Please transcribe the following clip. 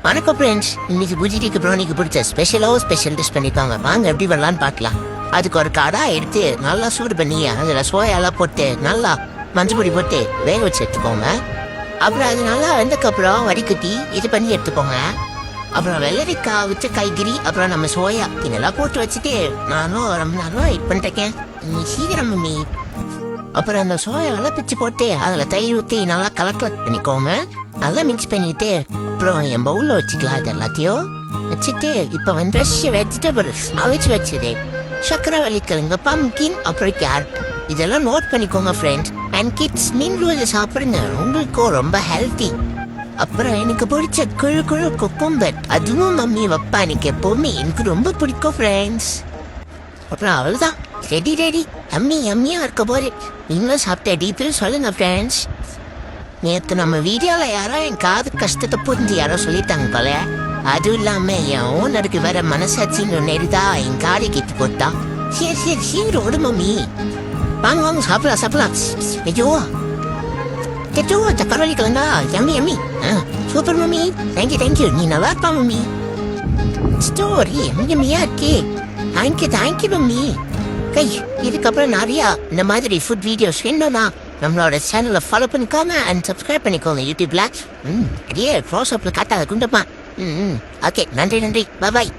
வணக்கம் ஃப்ரெண்ட்ஸ். இன்னைக்கு பூஜிக்கு ப்ரோனிக்கு பிடிச்ச ஸ்பெஷல் டிஷ் பண்ணிப்பாங்க. வாங்க எப்படி வரலான்னு பார்க்கலாம். அதுக்கு ஒரு கடா எடுத்து நல்லா சூடு பண்ணி அதில் சோயாலாம் போட்டு நல்லா மஞ்சள் பொடி போட்டு வேக வச்சு எடுத்துக்கோங்க. அப்புறம் அது நல்லா வெந்தக்கப்புறம் வடிகட்டி இது பண்ணி எடுத்துக்கோங்க. அப்புறம் வெள்ளரிக்காய் வச்ச காய்கறி அப்புறம் நம்ம சோயா இதெல்லாம் போட்டு வச்சுட்டு நானும் ரொம்ப நேரம் வெயிட் பண்ணிட்டேன். நீ சீக்கிரம் மம்மி. அப்புறம் அந்த சோயாவெல்லாம் பிச்சு போட்டு அதில் தயிர் ஊற்றி நல்லா கலெக்ட் பண்ணிக்கோங்க. நல்லா மிக்ஸ் பண்ணிட்டு அப்புறம் என் பவுலில் வச்சுக்கலாம். இது எல்லாத்தையும் வச்சுட்டு இப்போ வந்து ஃப்ரெஷ் வெஜிடபிள்ஸ் அவிச்சு வச்சுது சக்கரவள்ளி கிழங்கு பம்கின் அப்புறம் கேரட் இதெல்லாம் நோட் பண்ணிக்கோங்க ஃப்ரெண்ட்ஸ். அண்ட் கிட்ஸ் நீங்களும் சாப்பிடுங்க, உங்களுக்கும் ரொம்ப ஹெல்த்தி. அப்புறம் எனக்கு பிடிச்ச குழு குக்கும்பர் அதுவும் மம்மி வைப்பா. எனக்கு எப்பவுமே எனக்கு ரொம்ப பிடிக்கும் ஃப்ரெண்ட்ஸ். அப்புறம் அவ்வளோதான், ரெடி அம்மியா இருக்க போது. நீங்களும் சாப்பிட்ட டீட்டெயில் சொல்லுங்க ஃப்ரெண்ட்ஸ். நேற்று நம்ம வீடியோவில் யாரோ என் காது கஷ்டத்தை புரிஞ்சு யாரோ சொல்லிட்டாங்க போல. அதுவும் இல்லாமல் என் ஓனருக்கு வேற மனசாட்சின்னு நெருதா என் காதை கெட்டு போட்டான். சரி சீக்கிரம் விடு மம்மி. வாங்க சாப்பிடலாம். ஐயோ சக்கரவள்ளி கிழங்கா எம்மி. Super mummy, thank you. நீ நல்லா இருப்பா மம்மி. ஸ்டோரி எம்மியா இருக்கே. Thank you mummy. இதுக்கப்புறம் நிறையா இந்த மாதிரி ஃபுட் வீடியோஸ் வேணும்னா நம்மளோட சேனலை ஃபாலோ பண்ணிக்கோங்க அண்ட் சப்ஸ்கிரைப் பண்ணிக்கோங்க யூடியூப்ல. க்ராஸ் அப்பில் காட்டாத குண்டப்பா. ஓகே, நன்றி. பாய்.